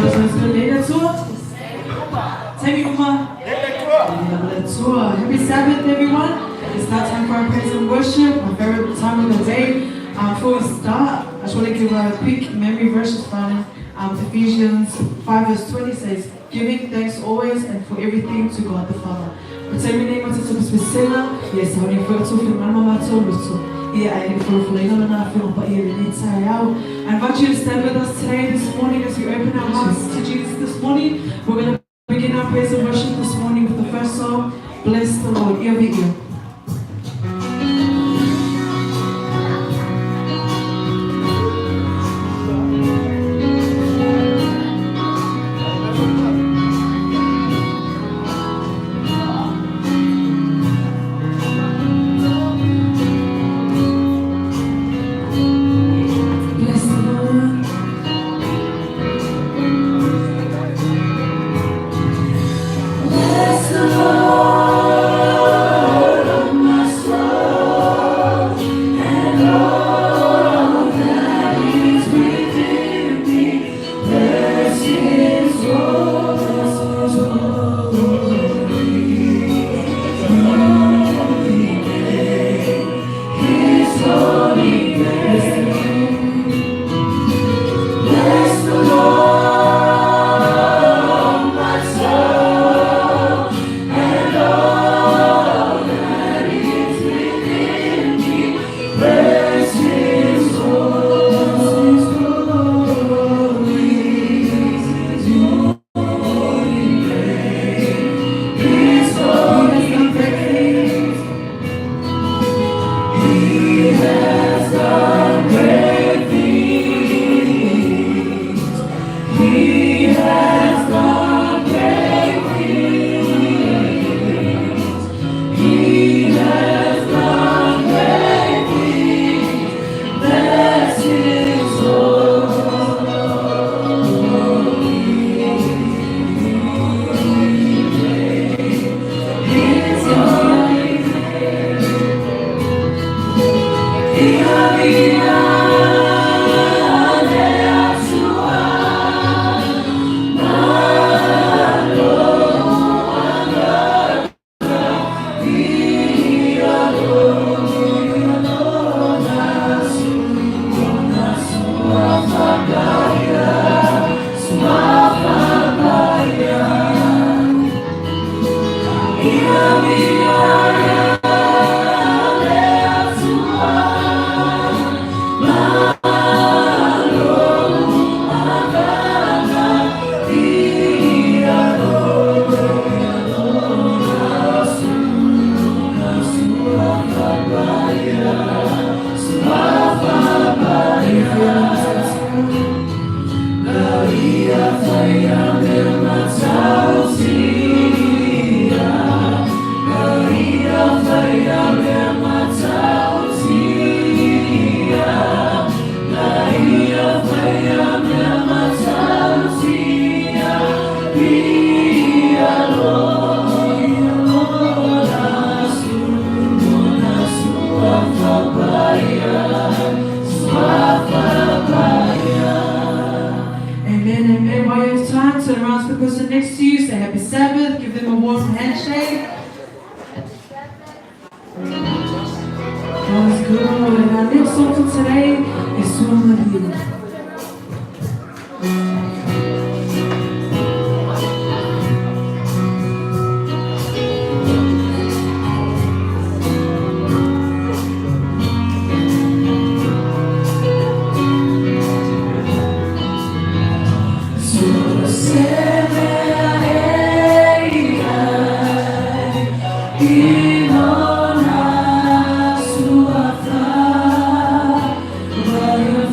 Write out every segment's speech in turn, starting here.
das heißt, Leder zur? Take Uma. Happy Sabbath, everyone. It's that time for our praise and worship, my favorite time of the day. Before we start, I just want to give a quick memory verse from Ephesians 5 verse 20 says, giving thanks always and for everything to God the Father. Betekent neem het op speciale, yes, houding voor het zoveel mama maar zo rustig. Hier eigenlijk voor volledig naar veel op hier in het jou. I invite you to stand with us today, this morning, as we open our hearts to Jesus this morning. We're going to begin our praise and worship this morning with the first song, Bless the Lord, ear to ear.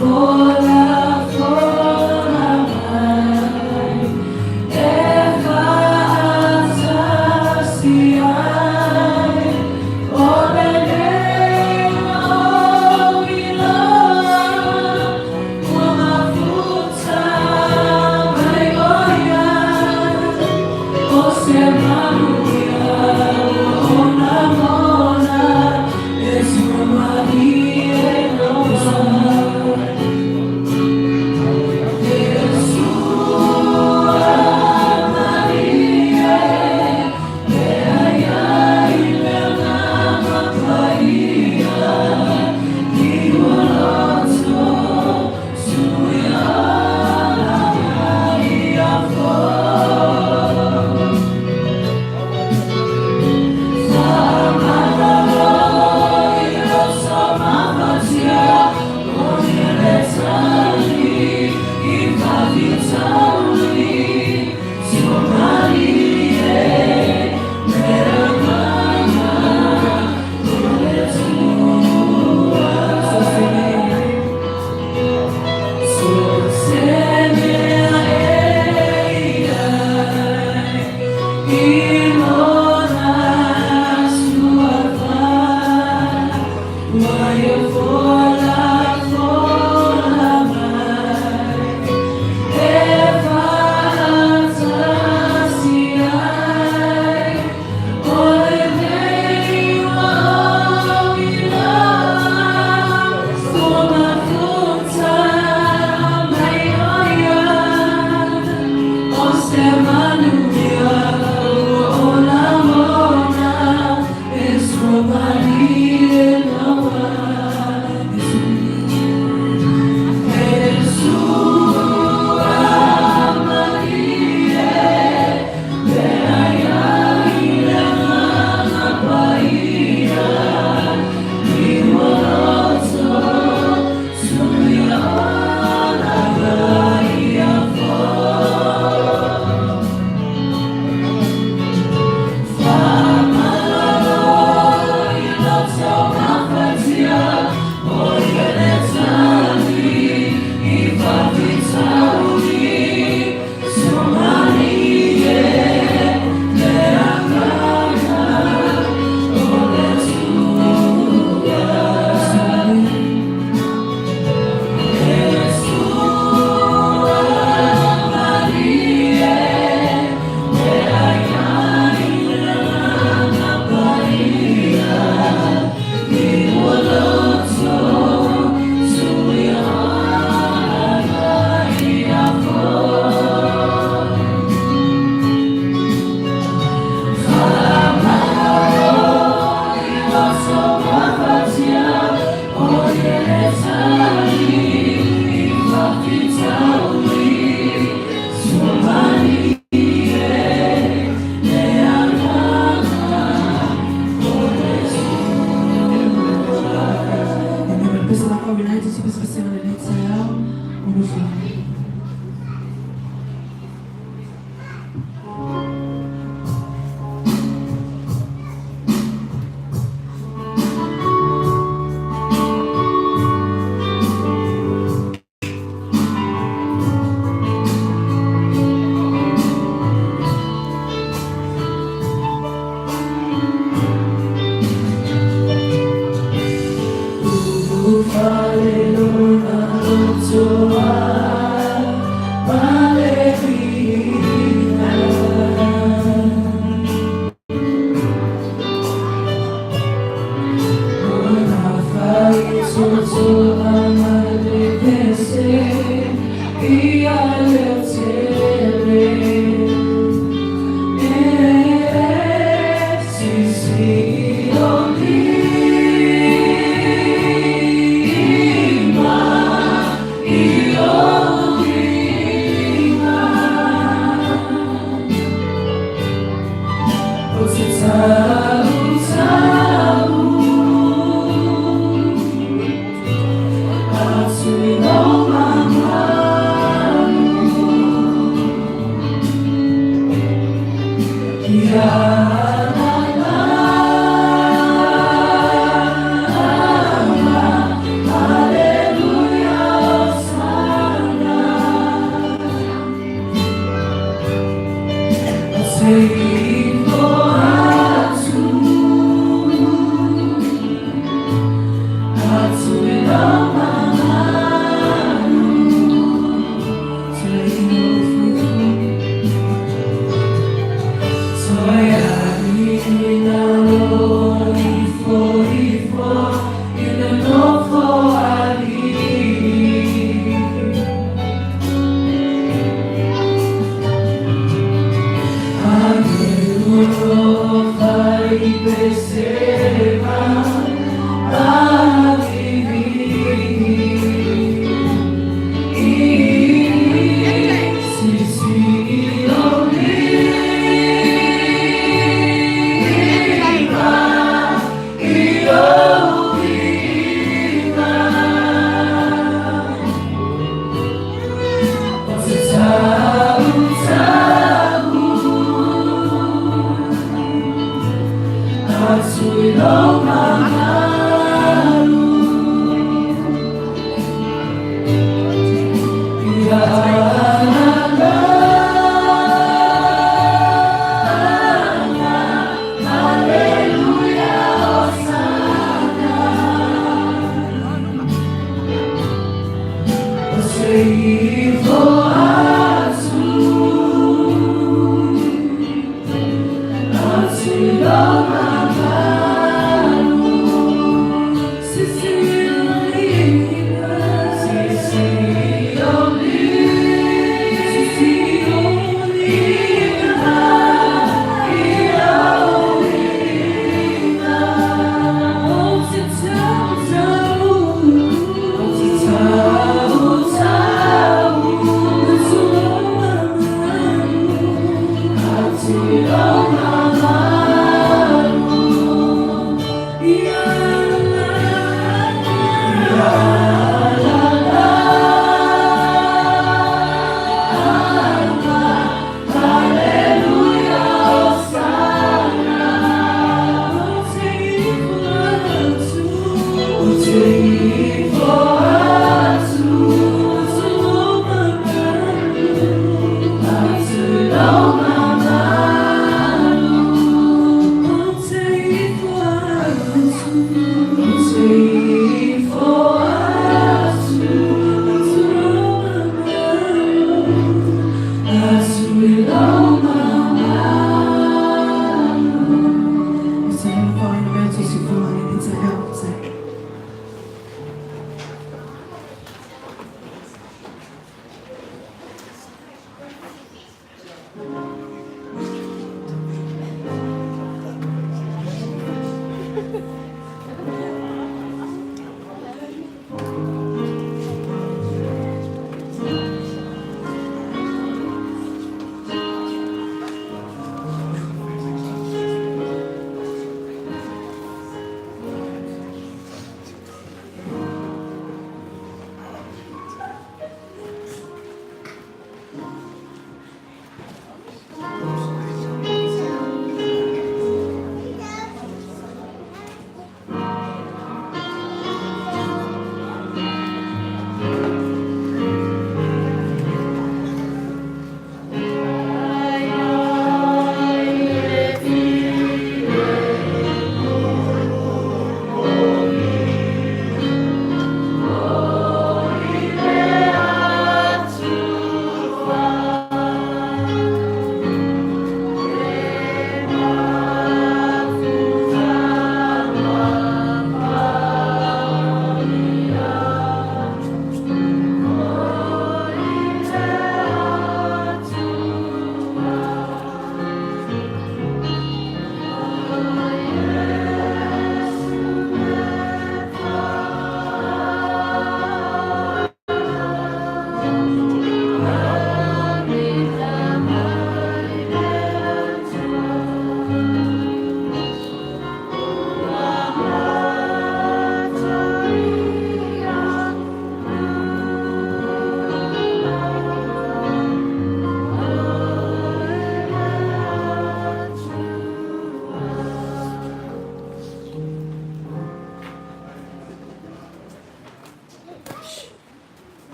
For Love,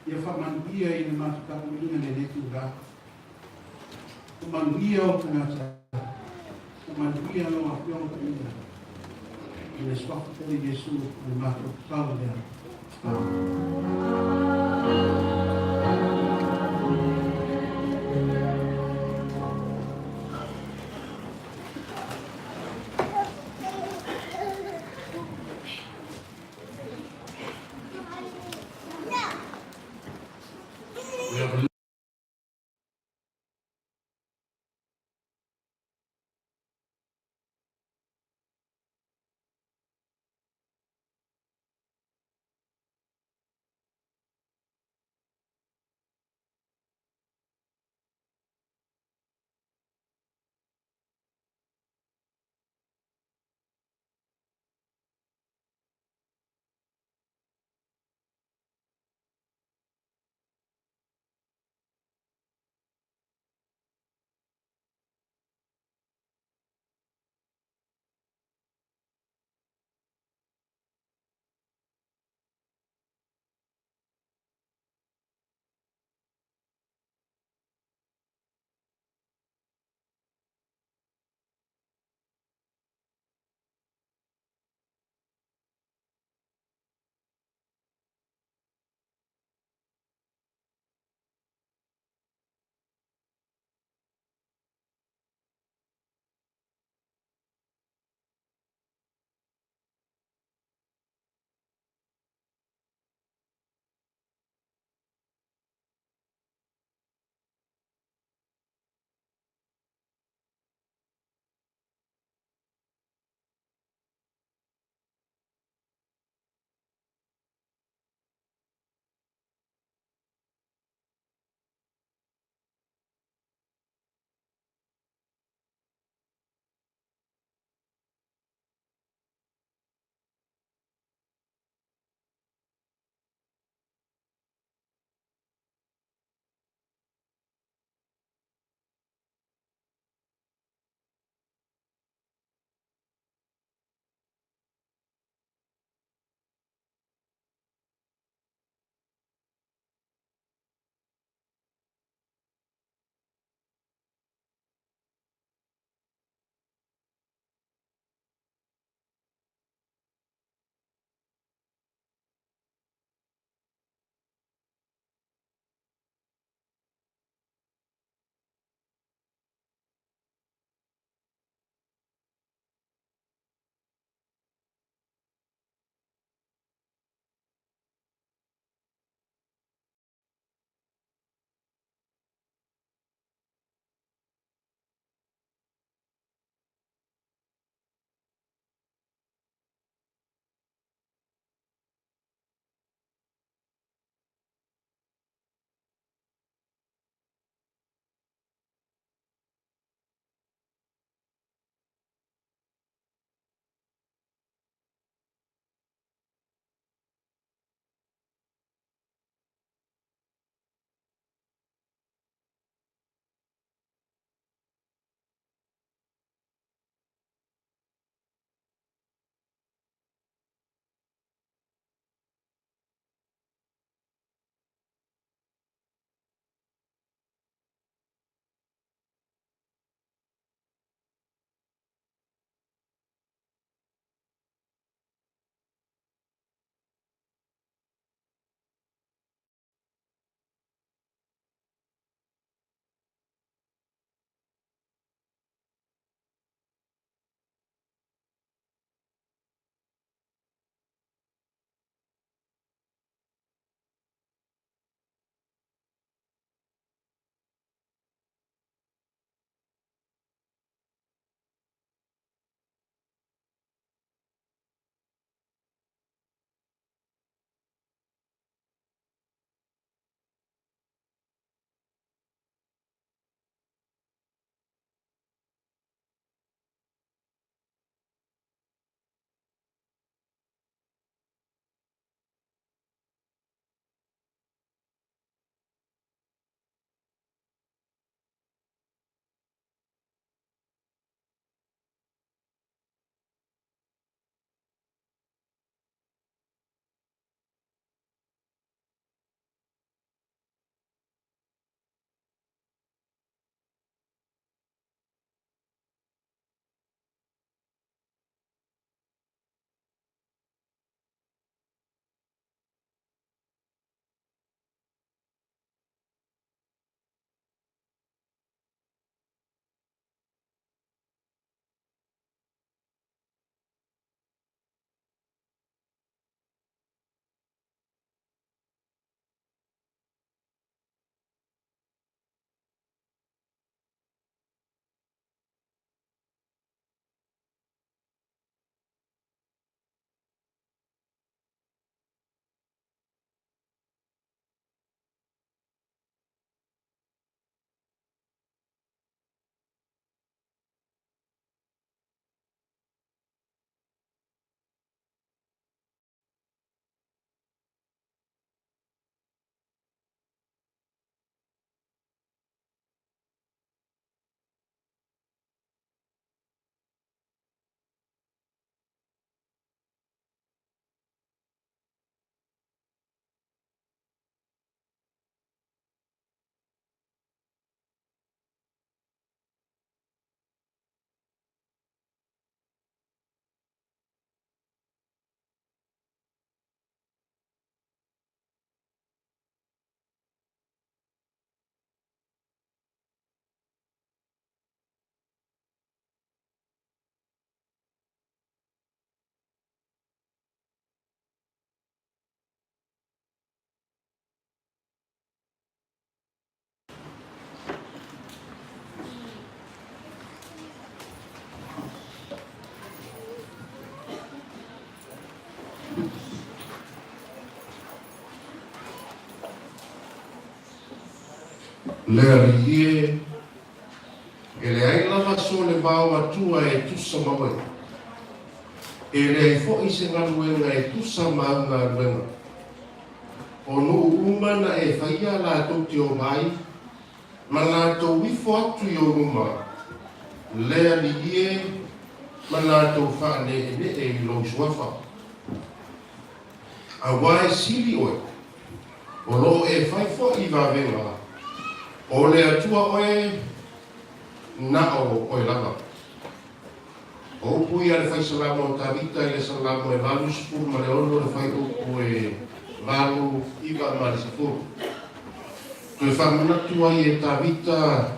ia whamangia i na mātutau ina ne netu rā. Umangia o tangata. Umangia no a whionga ina. I na swafu tele Yesu i na mātutau lea. Amen. Lea rie, e le ai lava so le vau atua e tusa mawe. E le ai fo i se ngaruenga e tusa maunga ruenga. O no umana e whaia la toti o mai, ma nā tau wifo atu i o ruma. Lea rie, ma nā tau whaane e ne e i lo suafa. A wae sili oe, o lo e whai fo i wawenga. O le atua oe, na o oe lava. O pui ale whai salamo o tawita i le salamo e valu spur ma le ono le whai upu e valu iwa ma le safuru. Koe whamanatu ai e tawita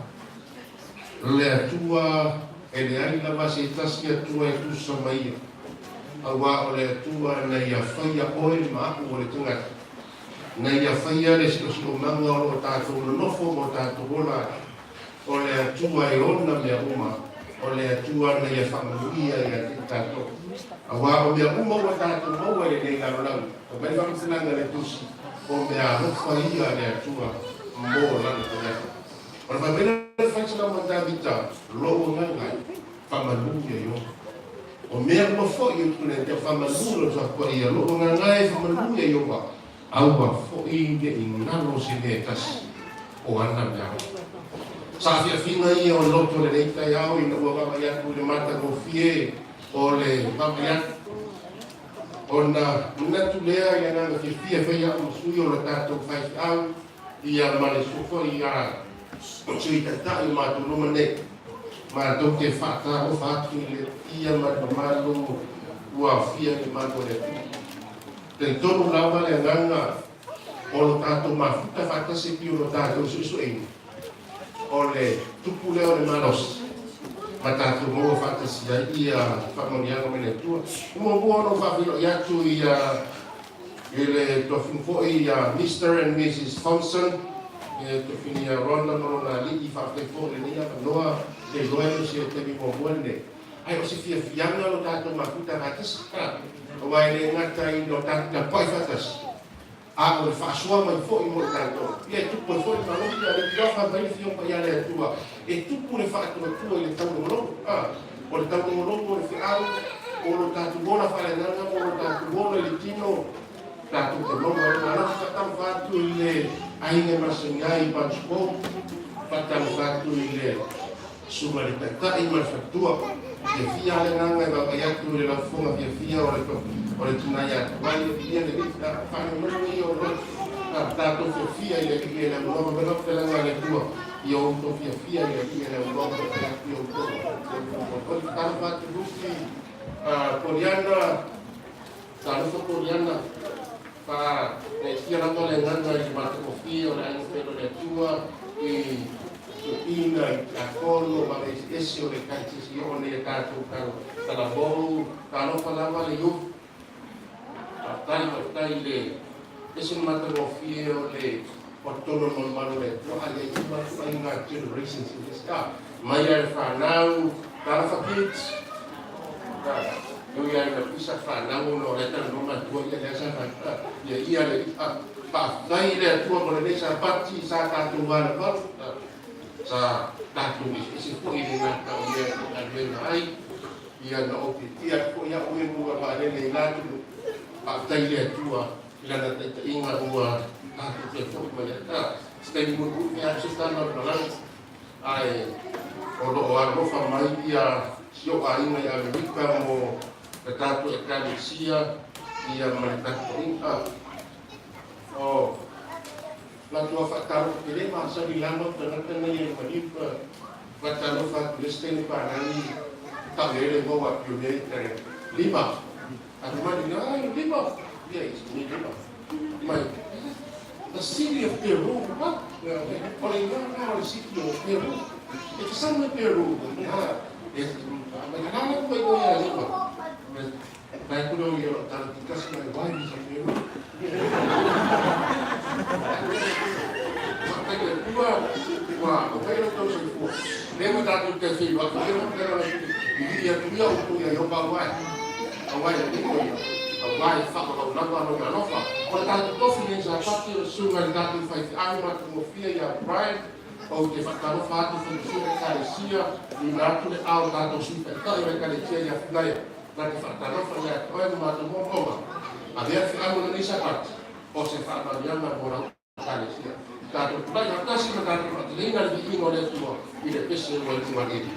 le atua e le ai lava se tasi atua e tusa maia. Awa o le atua na ia whaia oe ma aku o le tangata. Na ia whaia le silo manga o lo tātou na nofo mo tātou hola. O le atua e ona mea uma. O le atua na ia whamanuia i a te tātou. Awa o mea uma o tātou maua e nei larulau. O mai whamatinanga le tusi. O mea hofa ia le atua mō lana tangata. O le whamena le whaitana mo Davita, loo ngangai, whamanuia i ona. O mea mo fo i utune te whamanuia sa kua ia loo ngangai whamanuia i ona. Aua fo i ne i ngalo se ne tasi o ana mea. Sa fia finga i o loto le reita i au i na ua wama iatu le mata ko fie o le wama iatu. O na unatu lea i ananga fia fia fia au sui o le tato whaisi au i a male sufo i a sui tata i matu luma ne. Ma tau te whata o whatu i le ia matu malu ua fia ni matu le tu. Te tonu lawa le nganga o lo tātou mafuta whata se ki o lo tātou susu e. O le tupu leo le malos. Ma tātou mua whata sia i a whamonianga mene tua. Mua mua no whawhilo i atu i a le tofinfo i a Mr. and Mrs. Thompson. E tofini a Ronda Morona li i whawhefo le nia noa le loelo si e tebi mo muene. Ai o se fia fianga lo tātou mafuta whata sika. O wai le ngata i no tātou pai whatas. A o le whaasua mai fo i mo tātou. Ia tupu e fo i maloki a le kiafa mai fio pa ia le atua. E tupu le whaatua tua i le tau ngolongo. O le tau ngolongo le whiau. O lo tātou bona whalenanga. O lo tātou bona le tino. Tātou te monga. O lo tātou whātu i le ainga masangai i Panspo. Tātou whātu i le suma le tatai ma whatua. Ia fia le nganga i wapaiatu le laufunga fia o le toki. O le tunai atu wai le fia le rita whane mui o roi. Tātou fia i le fia le uloga mena whelanga le tua. I o uto fia i le fia le uloga i o uto. O le tāna whātu rufi Koriana, tārufa Koriana. Pa le fia rama le nganga i matako fia o le aingo pelo le tua. I ina i akono ma le esi o le kaitisi o le tātou kala bou. Tāno palama le yufu. Tai le ese matano fie o le portono normalo le tua le tua fainga generations in this car mai ai whanau tara whakits eu ia na pisa whanau no le tana noma tua ia le asa whaka ia le pawhai le tua mo le sa pati sa tātou wana paru sa tātou isi po i le ngata o ia a mena ai ia na opi tia po ia ue mua ma le le ngatu tai le tua ila na te inga ua tātou te fōk mai ata. Steni mutu ni a sistana nalang ai o lo a rofa mai ia sio a inga i Amerika mo te tātou e kalisia ia mai tātou inga. O la tua whakaro ke le maa sari lama tanatana i e maripa whakaro whakure steni pārani tawere mo wa pionei tere lima. Aku mandi ai lima. Yes, ni lima. Mai. The city of Peru, what? Oleh mana the city of Peru? Itu sama Peru. Bagaimana kau itu ya lima? Baik tu dong ya, kalau kita sekarang wah di Peru. Sampai kedua, wah, okey tu semua. Dia tak tu tersi, waktu dia lagi dia untuk ya yang awal yang itu ya. Awal fakta kalau nak no. Kalau tak tu finish pati o sunga ni tatu fai te anu matu mo fia ia Brian o te whakaro whātu whai sunga karesia ni nātu le au tātou sunga tai mai karesia ia whinaia na te whakaro whai ia koe ni matu mo konga a mea fi anu na nisa pati o se whakarianga mora karesia tātou turai hatasi ma tātou atelinga ni ingo le tua i le pese o le tuaniri.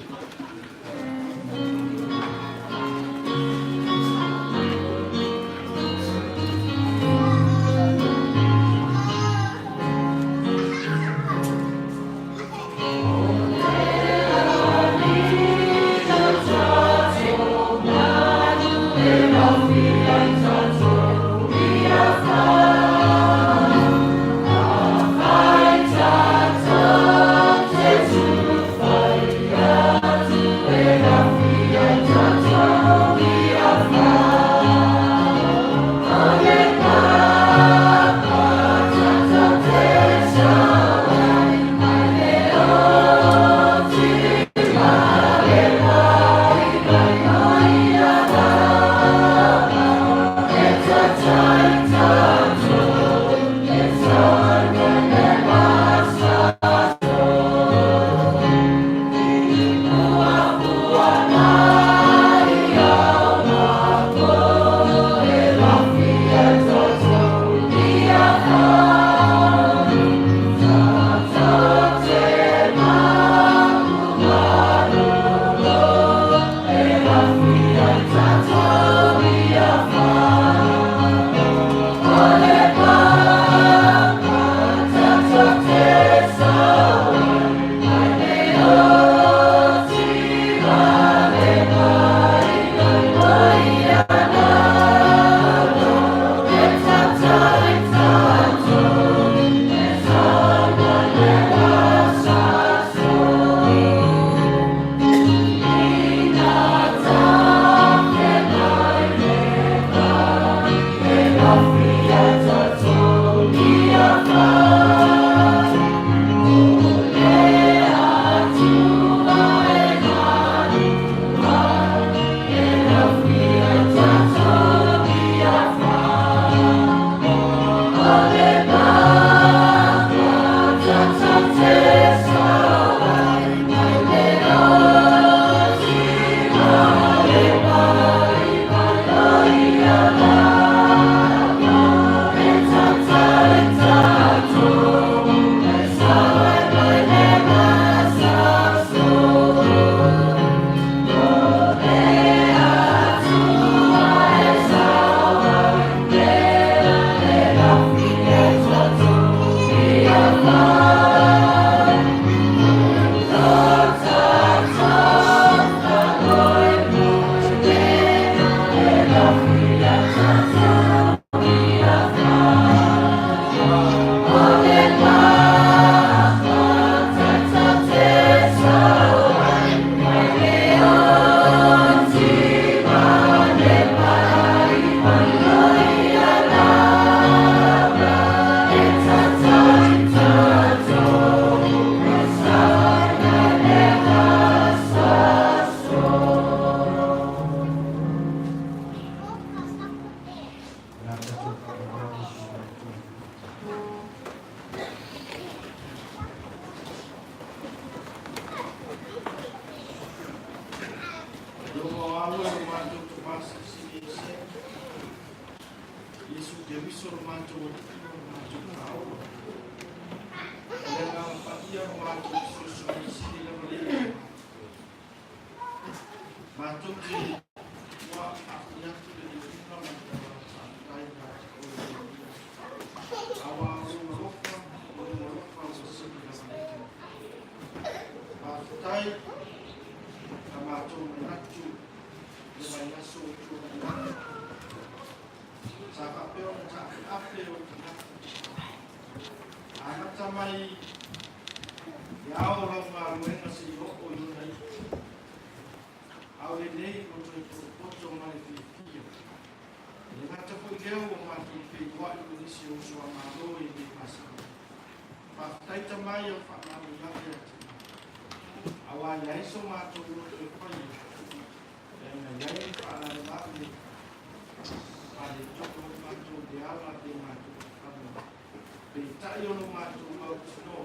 ta yo no ma tu ma no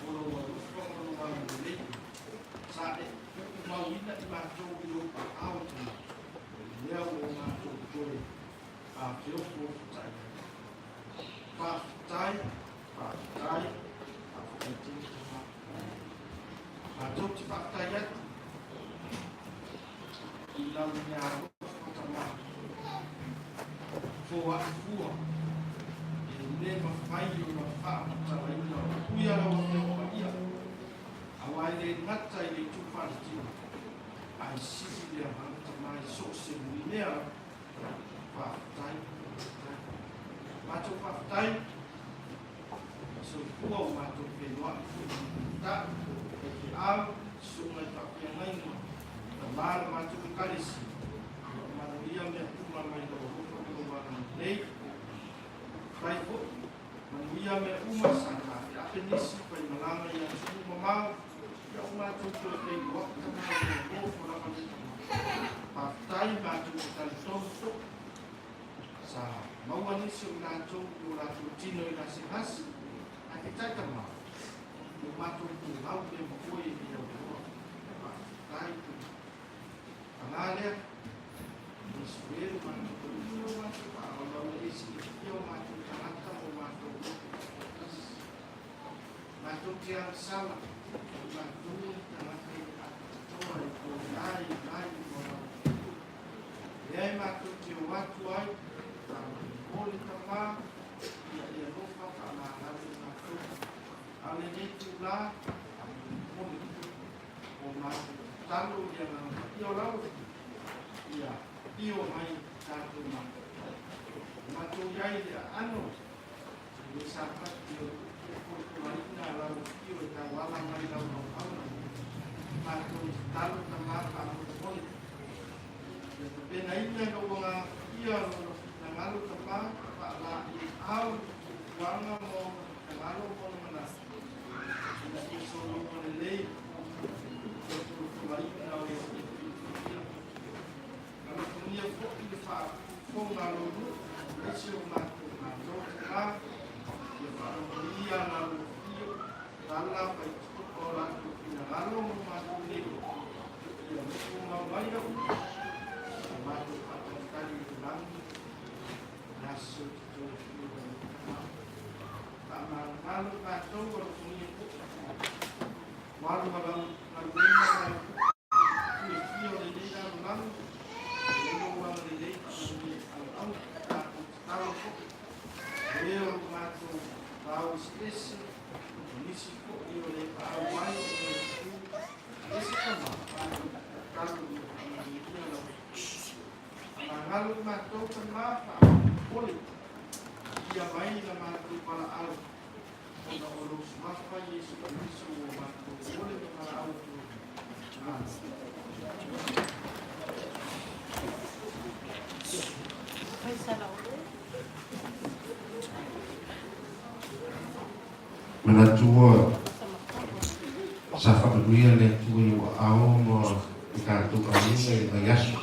o lo ko no ma le sa e ma wina I ma tu yo pa out le o ma tu ko a yo ko tai pa tai pa tai pa tai a tu ti pa tai ya I la nya ko ma fua fua le ma fai yo ma fa ta la ina kuia la o ma ia awai le ngata I le tu fa ti ai si le ma ta mai so se ni le fa tai ma tu fa tai so fua ma tu pe no ta ki a su ma ta pe mai no ta ma tu ka le si ma ia me tu ma mai do Nei, vai po, manuia me uma sana, ya penisi pai malanga ya sumu mamau, ya uma tutu tei wakta na ko fora mani. Patai matu tal tonto, sa mawani si una tu ula tu tino ina sihas, ati taka ma, matu tu mau de mokoi dia ko. Patai tu, angalia, Espero mano tudo mano para o esse eu mato tanaka o mato mato que a sala mato tanaka oi ai e aí mato que o mato ai poli tama e não falta nada mato além de lá o mato talo dia não eu lá ia Io mai satu matu yai anu bisa io kurkumaina lalu io tawala mai lalu anu matu talu tamar anu pun benaina no mga ia namalu tamar pala au wanga mo namalu mo mana ina iso no lei kurkumaina lalu Ia foki de fa fonga lodu esse o mato mato lá e fa ia na io dalla pai ora ina lalo mo mato nego ia mo mai da mato pato kali lang nasu to tama lalo mato ora ni waru malam nalunga io de dia lang eu mato ao stress nesse eu le ao mai esse canal kalau kalau mato kenapa boleh dia mai la mato para al kalau urus apa Yesus Kristus mato boleh para al Menatua sa whakaruia le tua i wa ao mo I kātou kaunga I Yasu.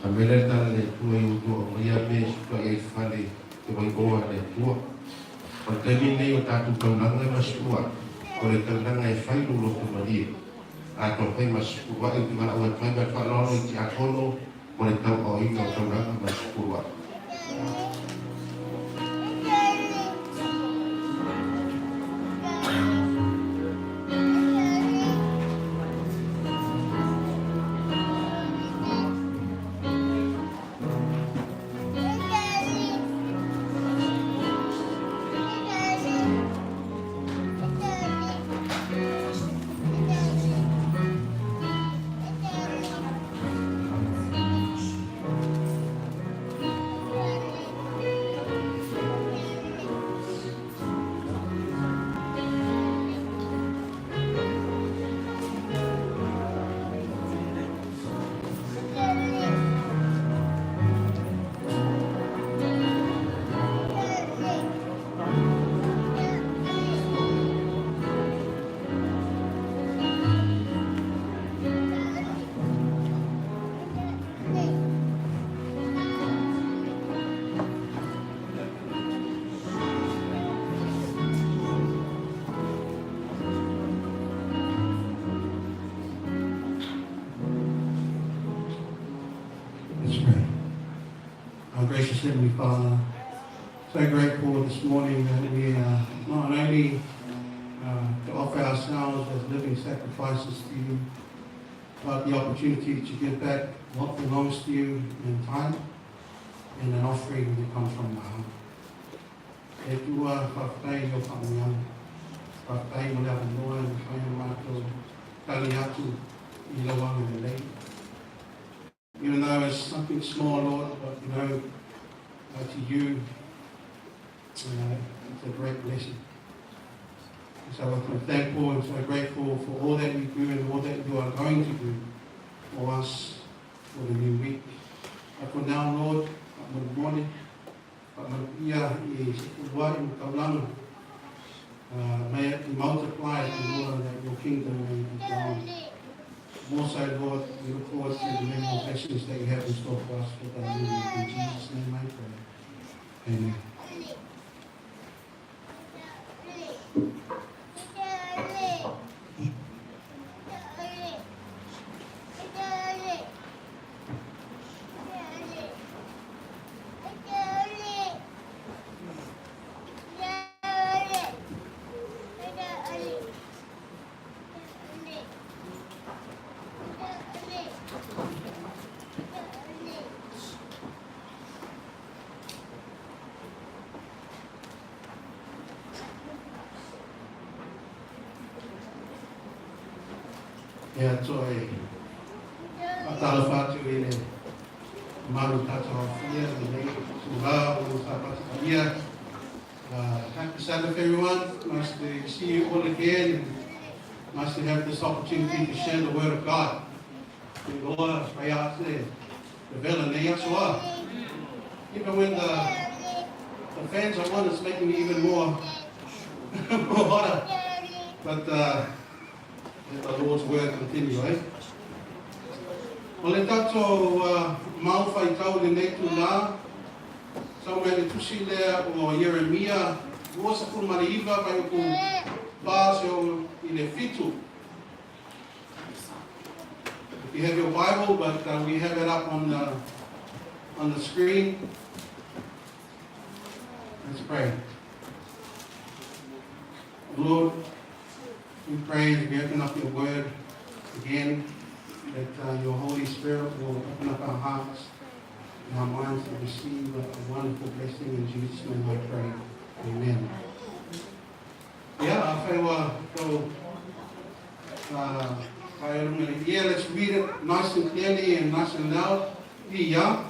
A mele tala le tua I utua o maia me suka I whale te waigoa le tua. O te mine o tātou kaunanga I masua. O le kaunanga I whailu loko maria. A tō pai masua I tima ua tua mai whalono I ti akono mo le tau o ina o kaunanga masua. Gracious Heavenly Father, so grateful this morning that we are not only to offer ourselves as living sacrifices to you, but the opportunity to give back what belongs to you in time and an offering that comes from the heart. E tua whakatei o whamuiana, whakatei mo lea noa and whaia mātou tali atu I lawanga me lei. Even though it's something small, Lord, but you know, to you, it's a great blessing. And so I'm thankful and so grateful for all that you do and all that you are going to do for us for the new week. But for now, Lord, good morning. May it be multiplied, Lord, that your kingdom may be grown. More so, Lord, we look forward to the many more blessings that you have in store for us with our new week. In Jesus' name I pray. Amen. Yeah, toi atala whātu e le maru tātou whia, the late Suha, o tāpata ia. Happy Sabbath, everyone. Nice to see you all again. Nice to have this opportunity to share the Word of God. Even when the fans are on, it's making me even more hotter. But let the Lord's Word continue, eh? O le tātou mauwhai tau le nei tu nā, sau mea le tusi lea o Jeremia, ua sa kumariiwa kai o ku pāse o I le fitu. If you have your Bible, but we have it up on the screen. Let's pray. Lord, we pray as we open up your word again, that your Holy Spirit will open up our hearts and our minds to receive a wonderful blessing. In Jesus' name I pray. Amen. Yeah, let's read it nice and clearly and nice and loud. Yeah.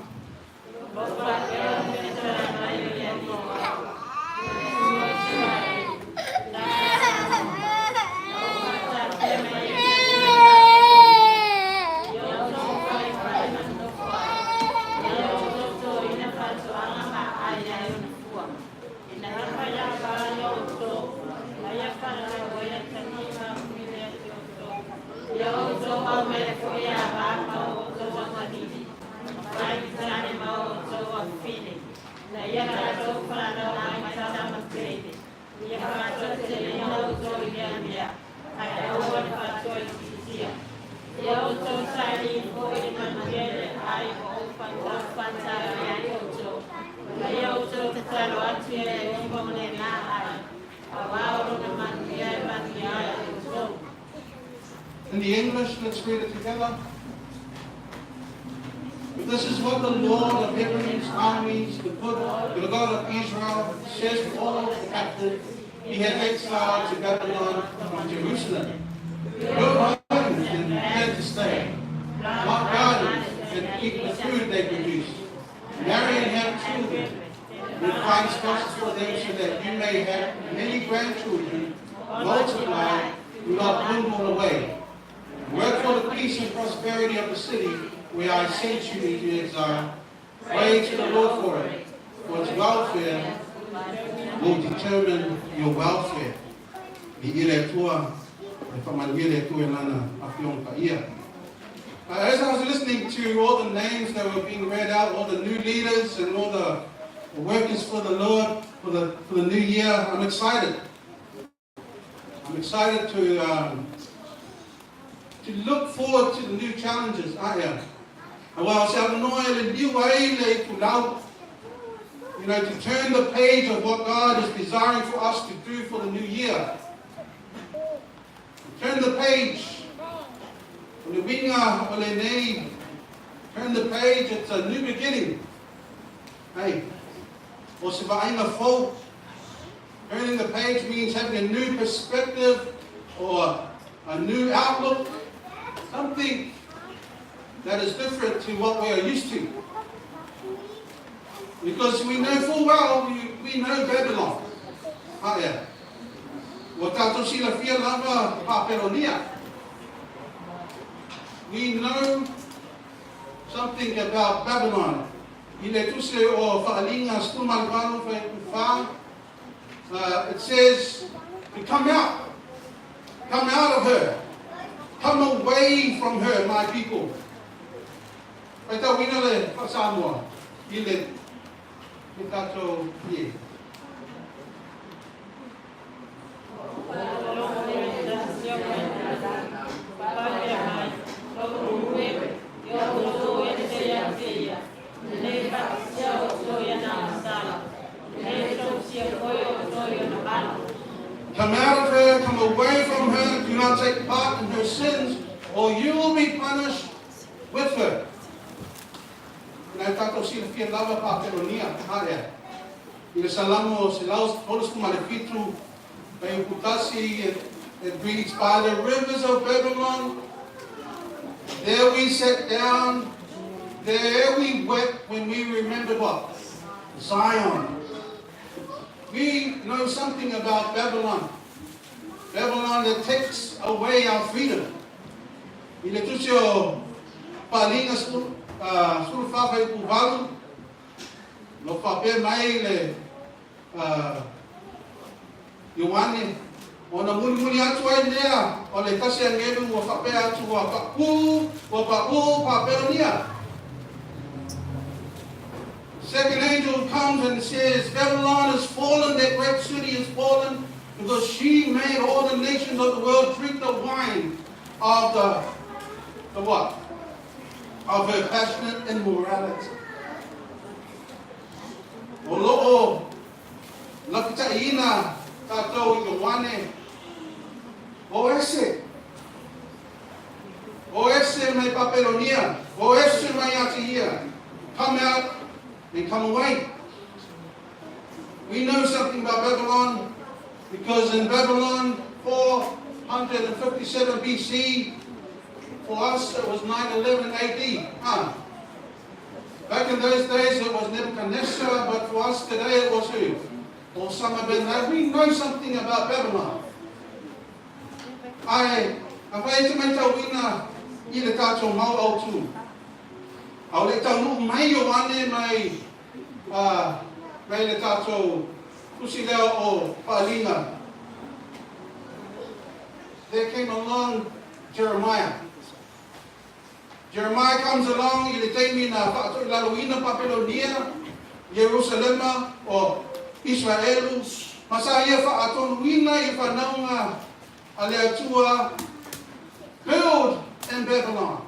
In the English, let's read it together. This is what the Lord of heaven's armies, the God of Israel, says to all the captives he has exiled to Babylon from Jerusalem. Go home and prepare to stay. Plant gardens and eat the food they produce. Marry and have children. Find spouses for them so that you may have many grandchildren. Multiply, do not dwindle away. Work for the peace and prosperity of the city where I sent you into exile. Pray to the Lord for it, for its welfare will determine your welfare. As I was listening to all the names that were being read out, all the new leaders and all the workers for the Lord for the new year, I'm excited. I'm excited to look forward to the new challenges. Well, to turn the page of what God is desiring for us to do for the new year. Turn the page. Turn the page, it's a new beginning. Hey, turning the page means having a new perspective or a new outlook, something that is different to what we are used to. Because we know full well, we know Babylon. We know something about Babylon. It says to come out of her, come away from her, my people. Right now, we know that what's Samoa. Come out of her, come away from her, do not take part in her sins, or you will be punished with her. Nai tātou sila fia lava pāperonia, harea. I le salamo se laus polis kumalefitu, mai uputasi, it reads, by the rivers of Babylon, there we sat down, there we wept when we remembered what? Zion. We know something about Babylon. Babylon that takes away our freedom. I le tusio palinga surfafa i puvalu, no pape mai le Ioane, o na muli atu ai lea, o le tasi angelu o pape atu o papu paperonia. Second angel comes and says, Babylon is fallen, that great city is fallen, because she made all the nations of the world drink the wine of the what? Of her passionate immorality. O lo'o, lakitaina, tātou I Ioane, o ese mai paperonia, o ese mai atihia, come out and come away. We know something about Babylon because in Babylon 457 BC, for us it was 911 AD. Back in those days it was Nebuchadnezzar, but for us today it was who? Osama bin Laden. We know something about Babylon. I whai te mai tau ina I le tātou mau au tū. Au le tau nuku mai o ane mai le tātou kusi leo o Pālinga. There came along Jeremiah. Jeremiah comes along, I le teimi na whaatou I laluina Papelonia, Jerusalema o Israelu. Masa ia whaatou wina I whanaunga a le atua, build in Babylon,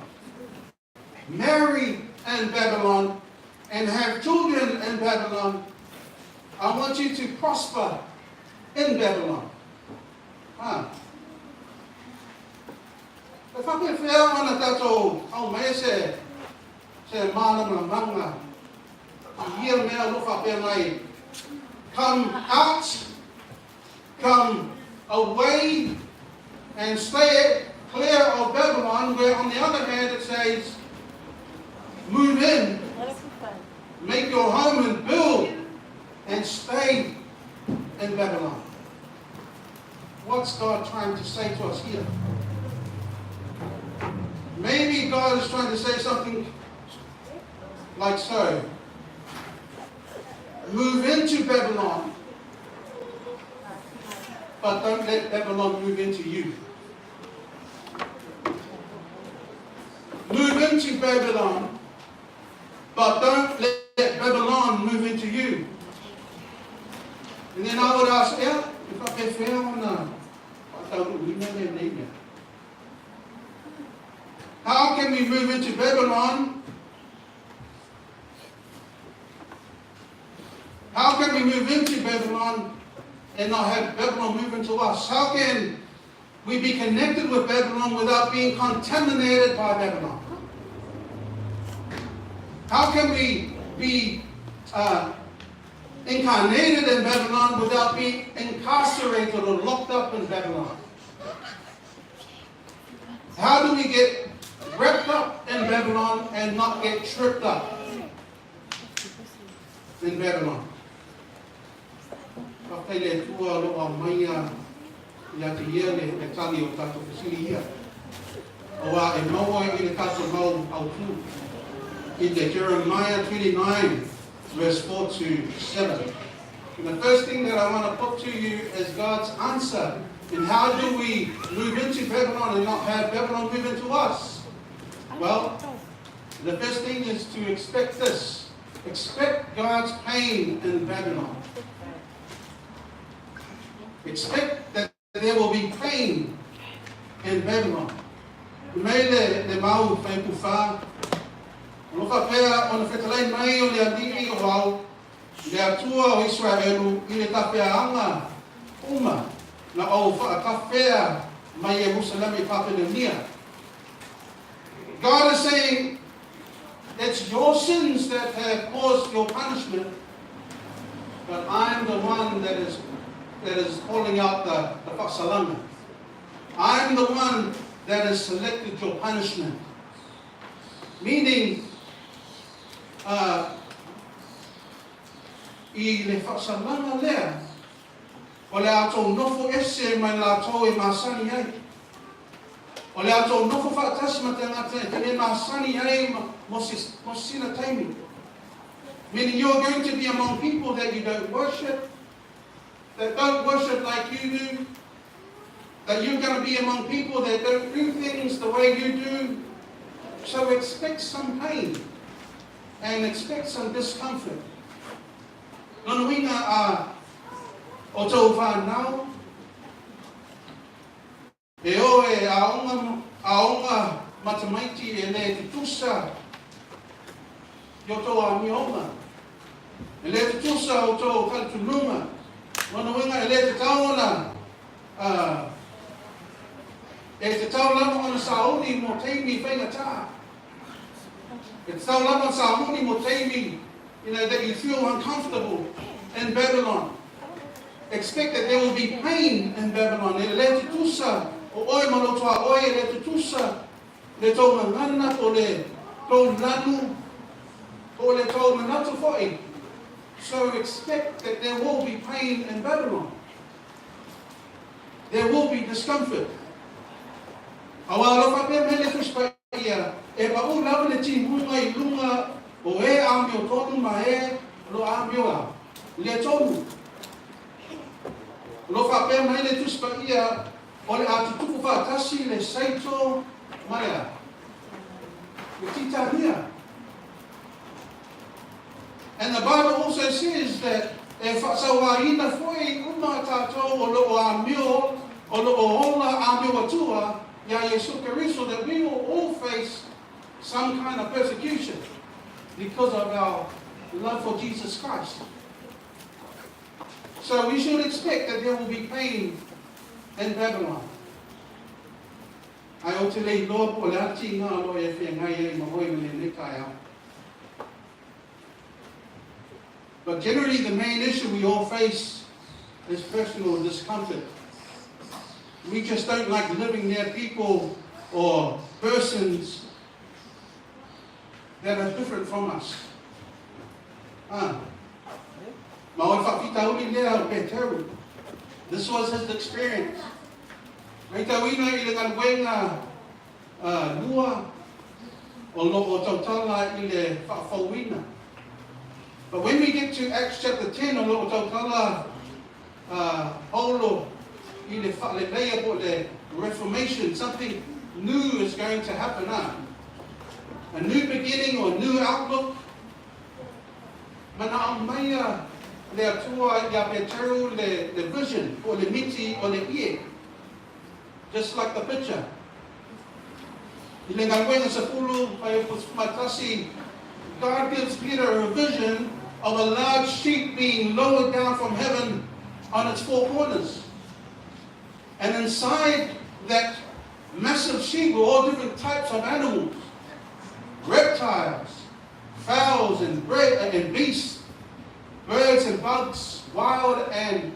marry in Babylon, and have children in Babylon. I want you to prosper in Babylon. E whake whea ana tātou au mea se māna manga. I hia mea lo whapea mai. Come out, come away, and stay clear of Babylon, where on the other hand it says, move in, make your home and build, and stay in Babylon. What's God trying to say to us here? Maybe God is trying to say something like so. Move into Babylon, but don't let Babylon move into you. Move into Babylon, but don't let Babylon move into you. And then I would ask, if I can fail how can we move into Babylon How can we move into Babylon and not have Babylon move into us? How can we be connected with Babylon without being contaminated by Babylon? How can we be incarnated in Babylon without being incarcerated or locked up in Babylon? How do we get wrapped up in Babylon and not get tripped up in Babylon? Whakaile tua loa maia ia te ia le tali o tātou whasiri ia. Awa e maua i le tātou mau au tū. In the Jeremiah 29, verse 4 to 7. And the first thing that I want to put to you is God's answer. And how do we move into Babylon and not have Babylon move into us? Well, the first thing is to expect this. Expect God's pain in Babylon. Expect that there will be pain in Babylon. Mele le mau fai pufa. No fa pea ona fetalai mai o le adiri o au. Le atua o Israelu i le tapea anga uma na o fa kafea mai Jerusalem I Papua. God is saying, it's your sins that have caused your punishment, but I'm the one that is calling out the Faksalama. I'm the one that has selected your punishment. Meaning, I le Faksalama lea, o le ato nofo ese mai la ato I masani ai. O le ato nofo whaatasi ma te ngata, te masani ai mo sina taimi. Meaning you're going to be among people that you don't worship, that don't worship like you do, that you're going to be among people that don't do things the way you do. So expect some pain and expect some discomfort. Nona winga o tau whanau, e oe aonga matamaiti e le te tusa i o tau a mionga. E le te tusa o tau kalitununga. Nona winga e le te taona e te tau lama ona sauni mo teimi whaingatā. E te tau lama sauni mo teimi, that you feel uncomfortable in Babylon. Expect that there will be pain in Babylon. E le te tusa o oe malotoa oe e le te tusa le tau ngana o le tau lanu o le tau manatu fo'i. So expect that there will be pain in Babylon. There will be discomfort. Awalo fa pe mele fuspa ia e ba u lava le timu mai lunga o e amio tonu ma e lo amio a le tonu. Lo fa pe mele fuspa ia o le atu tuku fa tasi le saito maya. Utitania. And the Bible also says that if sawaina foi uma tato o lo amio o lo hola amio atua ya Yesu Keriso, that we will all face some kind of persecution because of our love for Jesus Christ. So we should expect that there will be pain in Babylon. Ai o te lei loa po le ati ngā loa e whengai e mahoi me le nekai au. But generally the main issue we all face is personal discomfort. We just don't like living near people or persons that are different from us. This was his experience. But when we get to Acts chapter 10, the Reformation, something new is going to happen now. A new beginning or a new outlook. The vision or the miti or the ear. Just like the picture. God gives Peter a vision of a large sheet being lowered down from heaven on its four corners. And inside that massive sheet were all different types of animals, reptiles, fowls and beasts, birds and bugs, wild and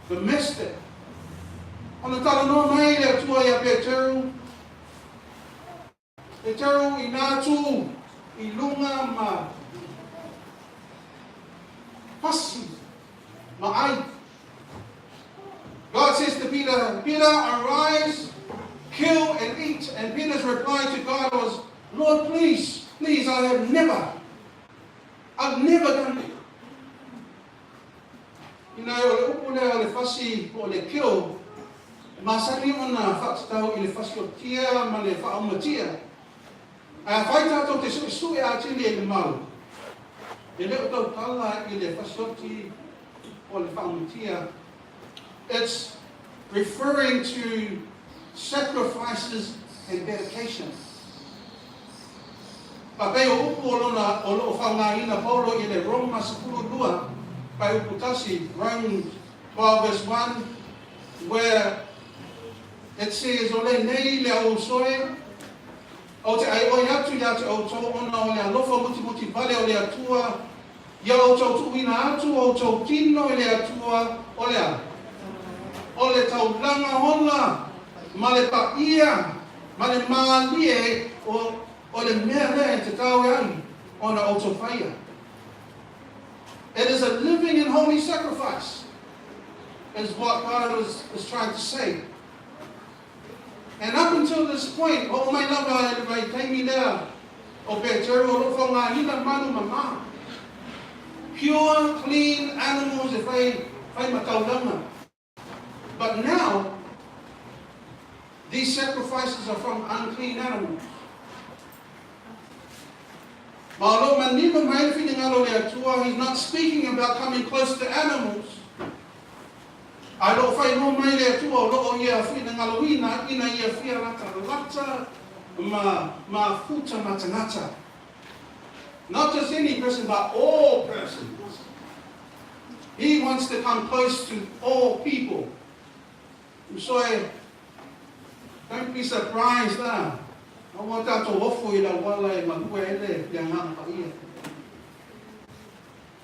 domestic. Ona tala no mai le atua ia Peteru. Peteru I nātu I lunga ma pasi ma ai. God says to Peter, Peter, arise, kill and eat. And Peter's reply to God was, Lord, please, please, I've never done it. You know, o le fasi o le kill, masani ona whakatau I le fasi o tia ma le whaomatia. A whai tātou te sui a tili e le mau. E leo tau tala I le fasi o ti o le whaomatia. It's referring to sacrifices and dedication. Papai o upu o lona o loo whaungaina Paulo I le Roma 10:2 pai upu tasi, Romans 12 verse 1, where it says, o le nei le au soe, o te ai oi atu ia te au tau ona o le alofa muti vale o le atua, ia o tau tuina atu o tau tino I le atua o le a. O le tau langa hola, ma le paia, ma le maalie o le mea lea te tau ai, ona o tau whaia. It is a living and holy sacrifice, is what God is trying to say. And up until this point, o mai lava e vai taimi lea, o Peteru o lofo ngā hina manu mama. Pure, clean animals e whai mataulanga. But now, these sacrifices are from unclean animals. He's not speaking about coming close to animals. Not just any person, but all persons. He wants to come close to all people. So don't be surprised now. I want that to offer you the wala e mahua ele le ngana paia.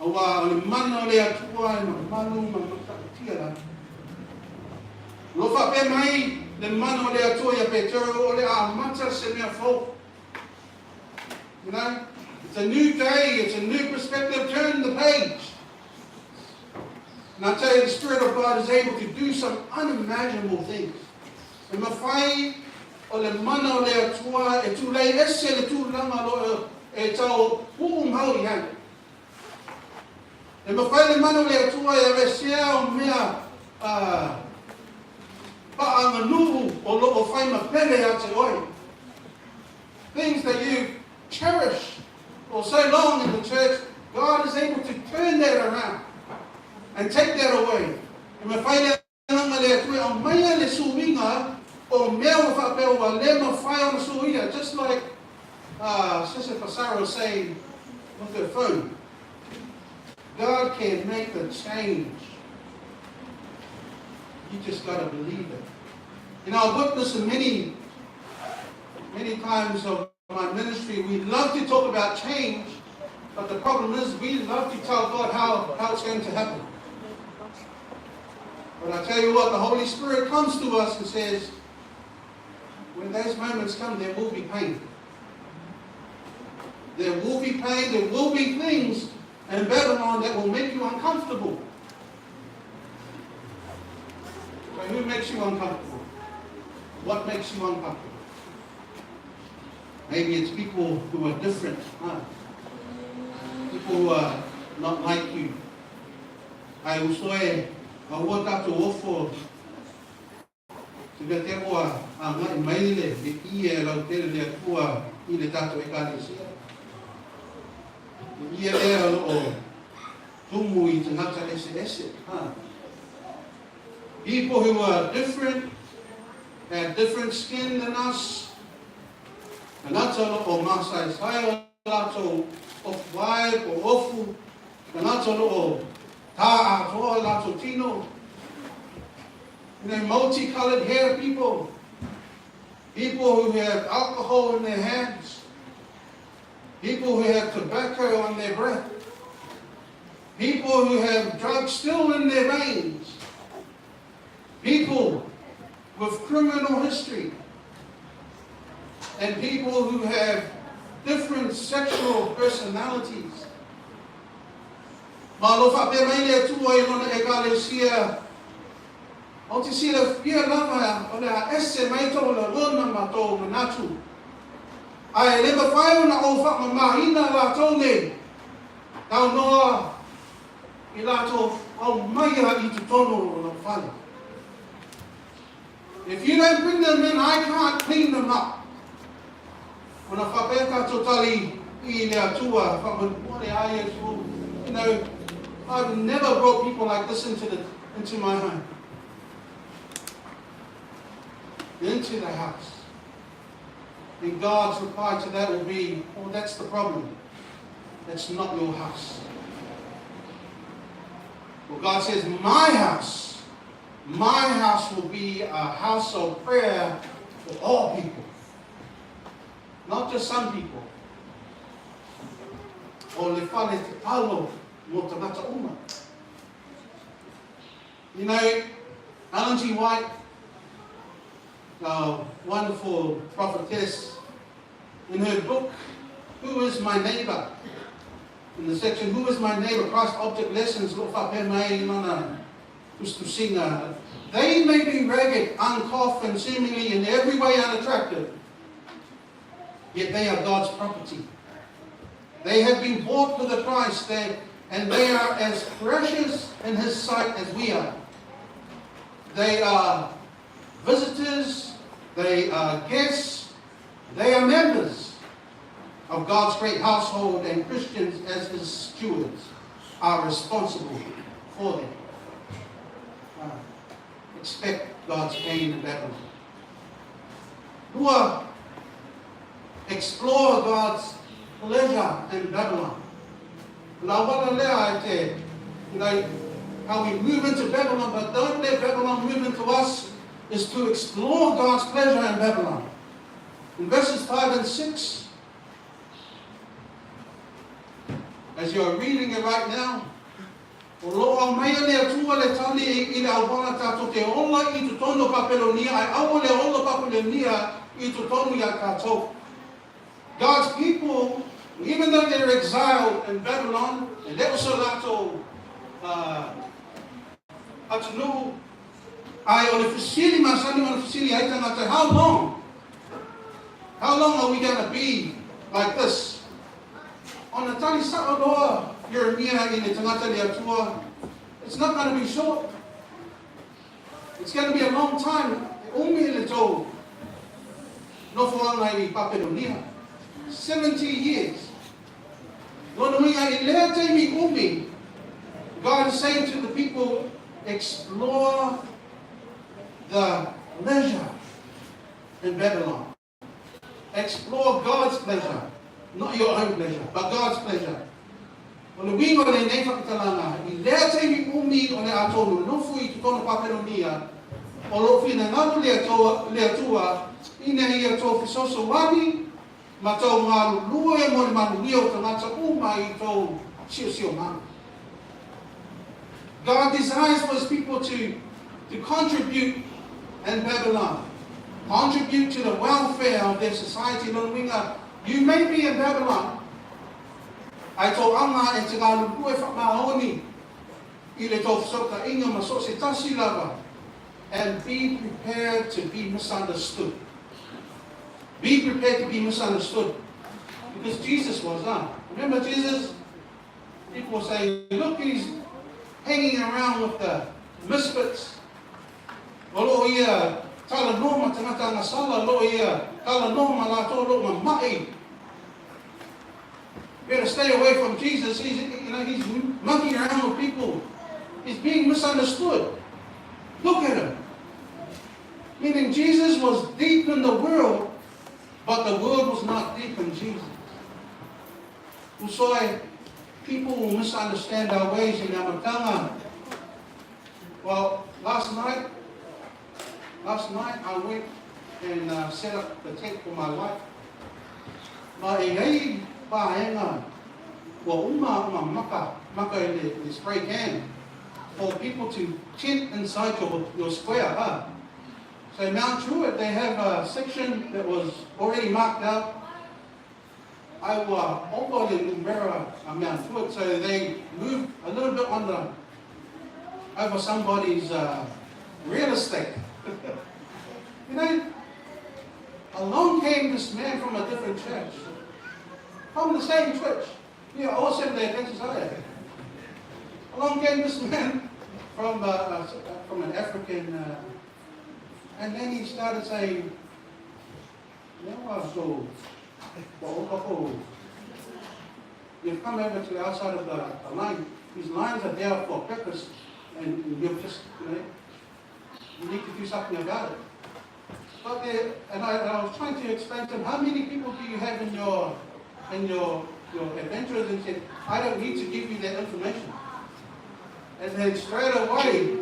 Awa le mana le atua e manu matatia la. Lofa pe mai le mana le atua ya Peteru o le a mata se mea fo. You know, it's a new day, it's a new perspective. Turn the page. And I tell you, the Spirit of God is able to do some unimaginable things. And mawhai o le mana o le atua e tu lei ese le tu langa lo e tau pu'um hauri hai. E mawhai le mana o le atua e resea o mea paanga nuhu o lo o whai mapele a te oi. Things that you cherish for so long in the church, God is able to turn that around and take that away. E mawhai le langa le atua o maia le suinga o mea o whapeo wa le mawhai o na suia, just like Sister Pasara was saying with her phone. God can make the change. You just got to believe it. You know, I've witnessed in many times of my ministry, we love to talk about change, but the problem is we love to tell God how it's going to happen. But I tell you what, the Holy Spirit comes to us and says, when those moments come, there will be pain. There will be pain, there will be things in Babylon that will make you uncomfortable. So who makes you uncomfortable? What makes you uncomfortable? Maybe it's people who are different. People who are not like you. I also want to offer to the table a maile the ear la tere le tua I le tato e kalesia. Ia e o tumu I te ngata ese. People who are different, have different skin than us. And that's all o masai sai o lato of wife or ofu Ngāto loo tā atoa lato tino. Multicolored hair people. People who have alcohol in their hands. People who have tobacco on their breath. People who have drugs still in their veins. People with criminal history. And people who have different sexual personalities. Malo fa pe mai le tua I lona ekalesia. O te sila pia lava o le ese mai tō la lona ma tō manatu. Ai leva whai ona o wha mamahina la tōne. Tau noa I la tō au maia I tu tono o la whale. If you don't bring them in, I can't clean them up. Ona whapeka tō tali I le atua, whamanore ai e tō. You know, I've never brought people like this into my home. Into the house. And God's reply to that will be, oh, that's the problem. That's not your house. Well, God says, my house will be a house of prayer for all people. Not just some people. O le whale te talo mo te mata uma. You know, Ellen G. White, a wonderful prophetess, in her book, Who is My Neighbor? In the section, Who is My Neighbor? Christ Object Lessons, they may be ragged, uncouth, and seemingly in every way unattractive, yet they are God's property. They have been bought with a price, and they are as precious in His sight as we are. They are visitors, they are guests, they are members of God's great household, and Christians as His stewards are responsible for them. Expect God's pain in Babylon. Lua, explore God's pleasure in Babylon. Like how we move into Babylon, but don't let Babylon move into us, is to explore God's pleasure in Babylon. In verses 5 and 6, as you're reading it right now, I God's people, even though they're exiled in Babylon, and they also how long are we going to be like this? On the tali sa'aloa, Yeremia in the tangata liatua, it's not going to be short. It's going to be a long time. Umi le tō, no whaanga I Papelonia. 70 years. God is saying to the people, explore the pleasure in Babylon. Explore God's pleasure. Not your own pleasure, but God's pleasure. When we go to the Nefakalana, in there take me on the Atonu, no free to go to Papelonia, or Lofina, not Leatua, in the year to Fisosawani, Mato Maru, Lue Mon Rio, Tamata Uma, Ito, Shio Man. God desires for His people to contribute in Babylon, contribute to the welfare of their society. You may be in Babylon. I told Amma and Tagalu, Mahoni, Ileto Soka Inga Masosi Tasilava, and be prepared to be misunderstood. Be prepared to be misunderstood. Because Jesus was on. Remember Jesus? People say, look, he's hanging around with the misfits. Olo ia tala noma tangata na sala lo ia tala noma la to lo mai. Better stay away from Jesus. He's monkeying around with people. He's being misunderstood. Look at him. Meaning Jesus was deep in the world, but the world was not deep in Jesus. Usoi people will misunderstand our ways in our matanga. Well, last night I went and set up the tent for my wife. Ma e gai pahenga wa uma maka in the spray can for people to tent inside your square. So Mount Druitt, they have a section that was already marked out. I was over in Mount Druitt, so they moved a little bit over somebody's real estate. You know, along came this man from a different church, from the same church. Yeah, all Seventh-day Adventists are there. Along came this man from an African, and then he started saying, you've come over to the outside of the line. These lines are there for a purpose, and you've just, you need to do something about it. But I was trying to explain to him, how many people do you have in your adventurers? And said, I don't need to give you that information. And then straight away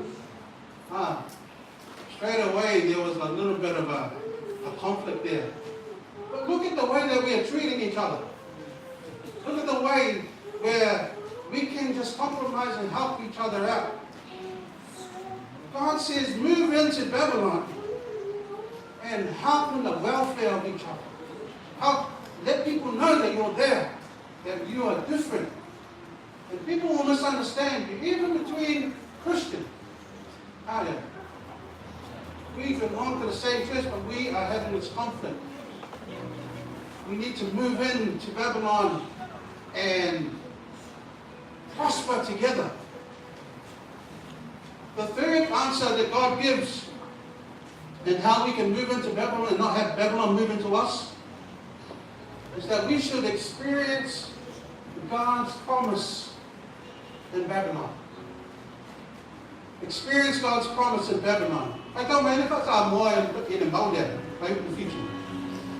there was a little bit of a conflict there. But look at the way that we are treating each other. Look at the way where we can just compromise and help each other out. God says, move into Babylon and help in the welfare of each other. Help let people know that you're there, that you are different. And people will misunderstand you, even between Christians. We belong to the same church, but we are having this conflict. We need to move into Babylon and prosper together. The third answer that God gives and how we can move into Babylon and not have Babylon move into us is that we should experience God's promise in Babylon. Experience God's promise in Babylon. I don't mind if it's more in the mountain, right in the future.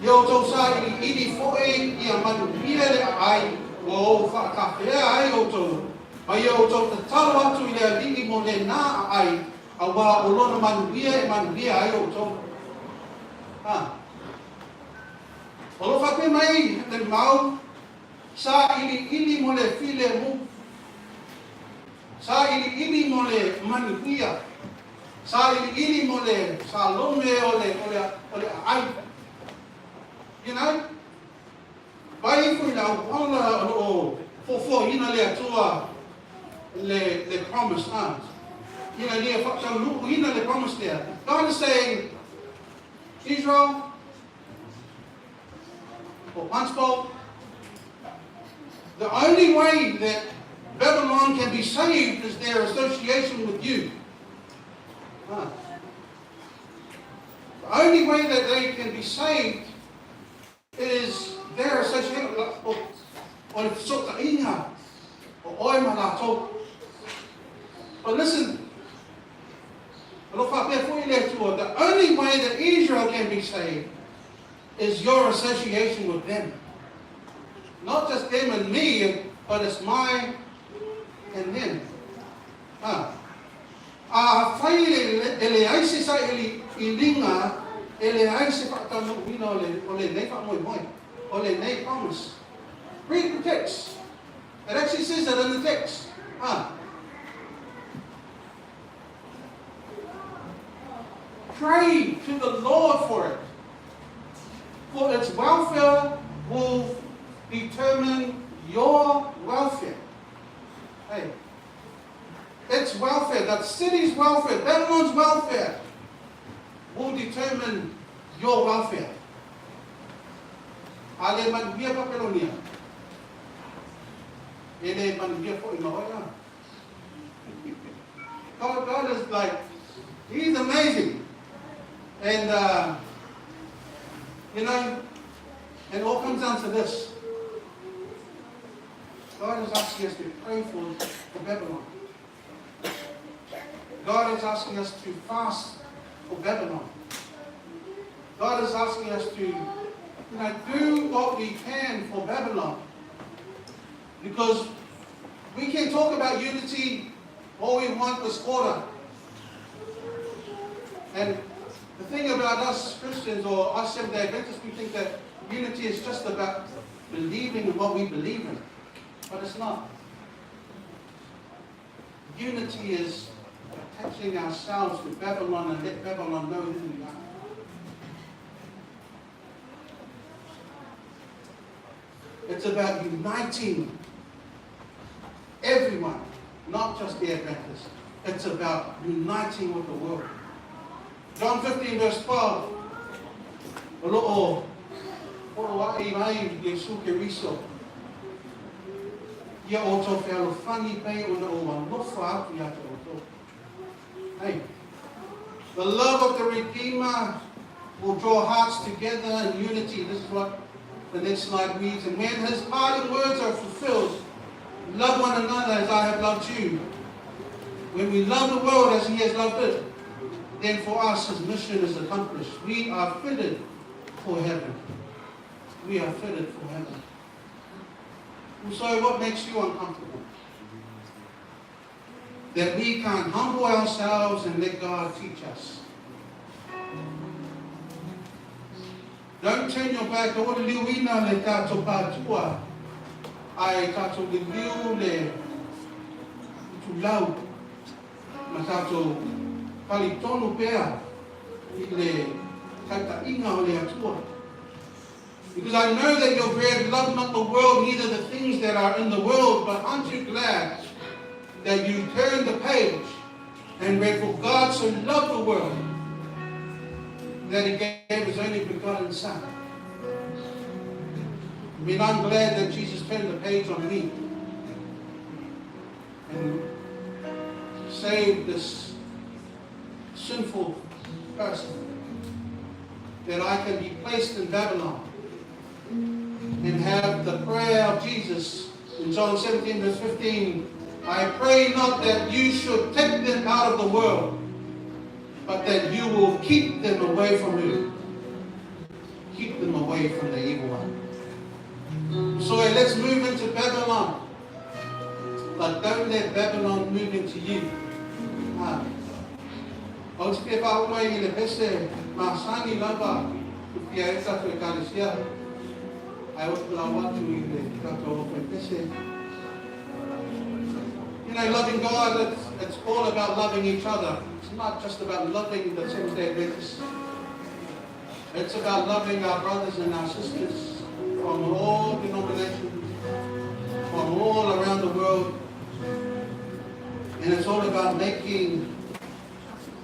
Yo to sa ini foi ia manu ile ai o fa ka pe ai o to. Ai o to te talo atu ile liki mo le na ai awa o lona manu ia ai o to. O fa pe mai te mau sa ini mo le file mu. Sa ini mo le manu ia. Sa ini mo le sa lome o le ai. You know, vai for now, all for you know, the promise, you know, the promise there. God is saying, Israel, or Punchbowl, the only way that Babylon can be saved is their association with you. The only way that they can be saved is their association or but listen, the only way that Israel can be saved is your association with them. Not just them and me, but it's mine and them. Promise. Read the text. It actually says that in the text. Pray to the Lord for it. For its welfare will determine your welfare. Hey. Its welfare, that city's welfare, Babylon's welfare will determine your welfare. Ale manbia Babylonia. Ele manbia for Imahoya. God is like, He's amazing. And, you know, it all comes down to this. God is asking us to pray for Babylon. God is asking us to fast for Babylon. God is asking us to, do what we can for Babylon. Because We can talk about unity. All we want is order. And the thing about us Christians or us Seventh-day Adventists, we think that unity is just about believing in what we believe in. But it's not. Unity is attaching ourselves to Babylon and let Babylon know who we are. It's about uniting everyone, not just the Adventists. It's about uniting with the world. John 15 verse 12. Olo'o, oro'ai mai Yesu Keriso. Ia o tō whealowhangi pei o na o wanofa atu ia te o tō. Hey, the love of the Redeemer will draw hearts together in unity. This is what the next slide reads. And when his parting words are fulfilled, love one another as I have loved you. When we love the world as he has loved it, then for us his mission is accomplished. We are fitted for heaven. We are fitted for heaven. So what makes you uncomfortable? That we can humble ourselves and let God teach us. Don't turn your back. O le liuina le tātou pātua. Ai tātou le liu le tulau. Ma tātou palitonu pea. I le kaitainga o le atua. Because I know that your bread love not the world, neither the things that are in the world, but aren't you glad that you turned the page and read, for God so loved the world that he gave his only begotten Son. I mean, I'm glad that Jesus turned the page on me and saved this sinful person, that I can be placed in Babylon and have the prayer of Jesus in John 17 verse 15. I pray not that you should take them out of the world, but that you will keep them away from you. Keep them away from the evil one. So let's move into Babylon. But don't let Babylon move into you. I'll speak about my in the best Masani Lava with the Aita to Ecclesia. I would want to read the Kato Confession. You know, loving God, it's all about loving each other. It's not just about loving the Seventh-day Adventists. It's about loving our brothers and our sisters from all denominations, from all around the world. And it's all about making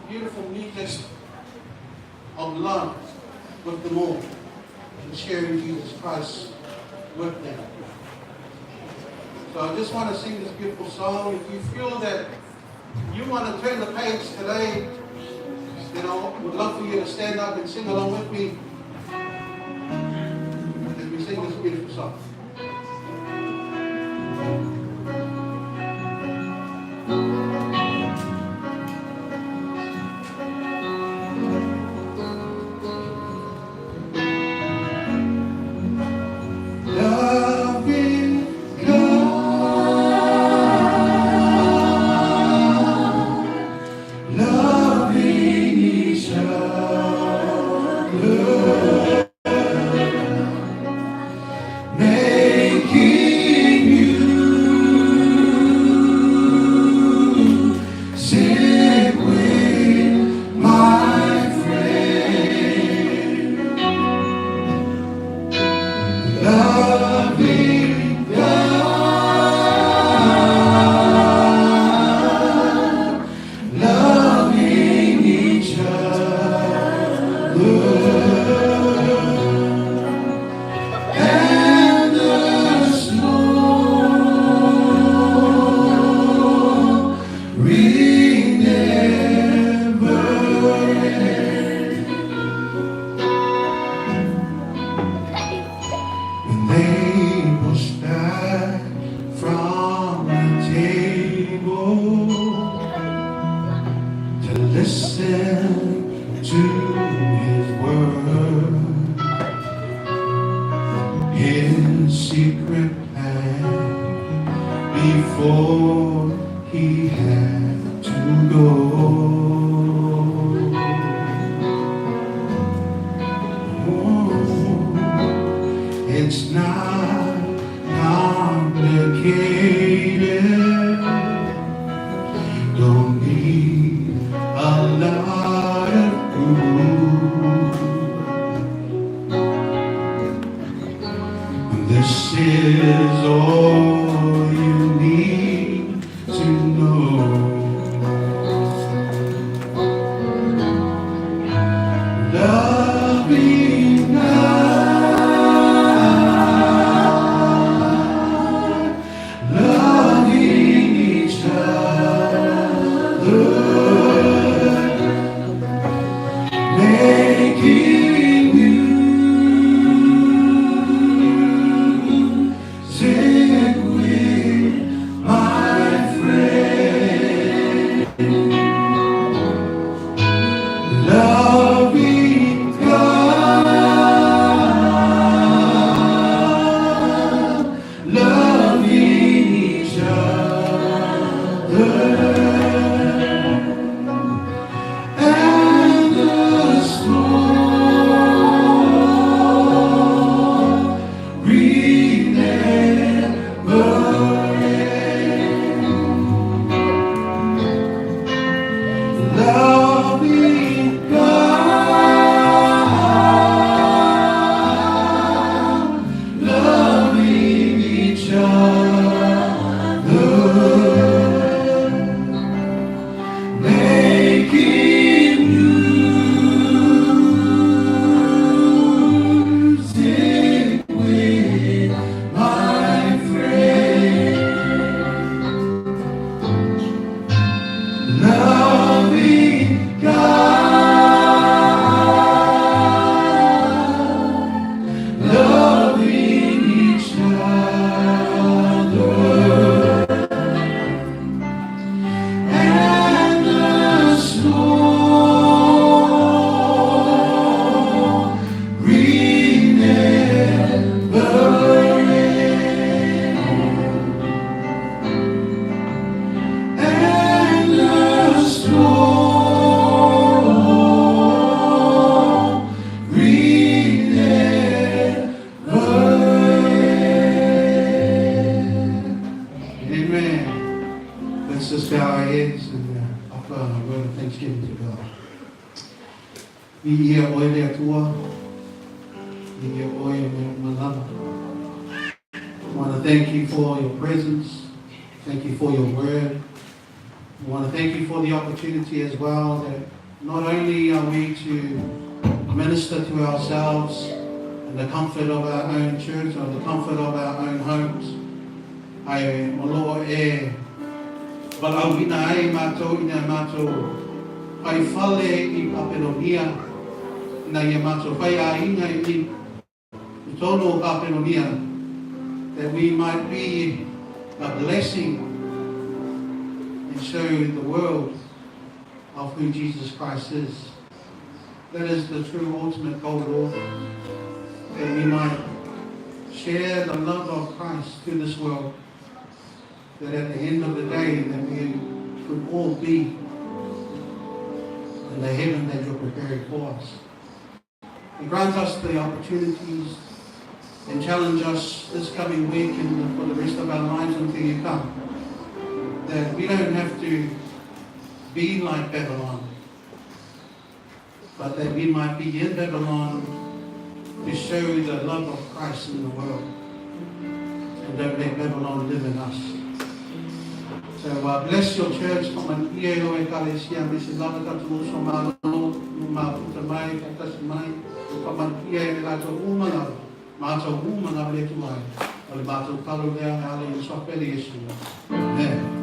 beautiful music of love with them all and sharing Jesus Christ with them. So I just want to sing this beautiful song. If you feel that you want to turn the page today, then I would love for you to stand up and sing along with me as we sing this beautiful song. Before need a lot of food. This is all you need to know. Loving God, loving each other, making music with my friend. Loving God, loving each other, and the story never ends. Loving God, loving each other, making music with my friend. Loving God, loving each other, and the story never ends. And the story never ends. Amen. Let's just bow our heads and offer a word of thanksgiving to God. Ia oe lea tua, ia oe me malama. I want to thank you for your presence. Thank you for your word. I want to thank you for the opportunity as well that not only are we to minister to ourselves in the comfort of our own church or the comfort of our own homes. Ai moloa e walauina ai mātou ina mātou ai whale i Papelonia na ia mātou whai a inga i tono Papelonia, that we might be a blessing and show the world of who Jesus Christ is. That is the true ultimate goal, Lord, that we might share the love of Christ to this world, that at the end of the day that we could all be in the heaven that you're preparing for us. And grant us the opportunities and challenge us this coming week and for the rest of our lives until you come, that we don't have to be like Babylon, but that we might be in Babylon to show the love of Christ in the world, and don't let Babylon live in us. So bless your church. Amen.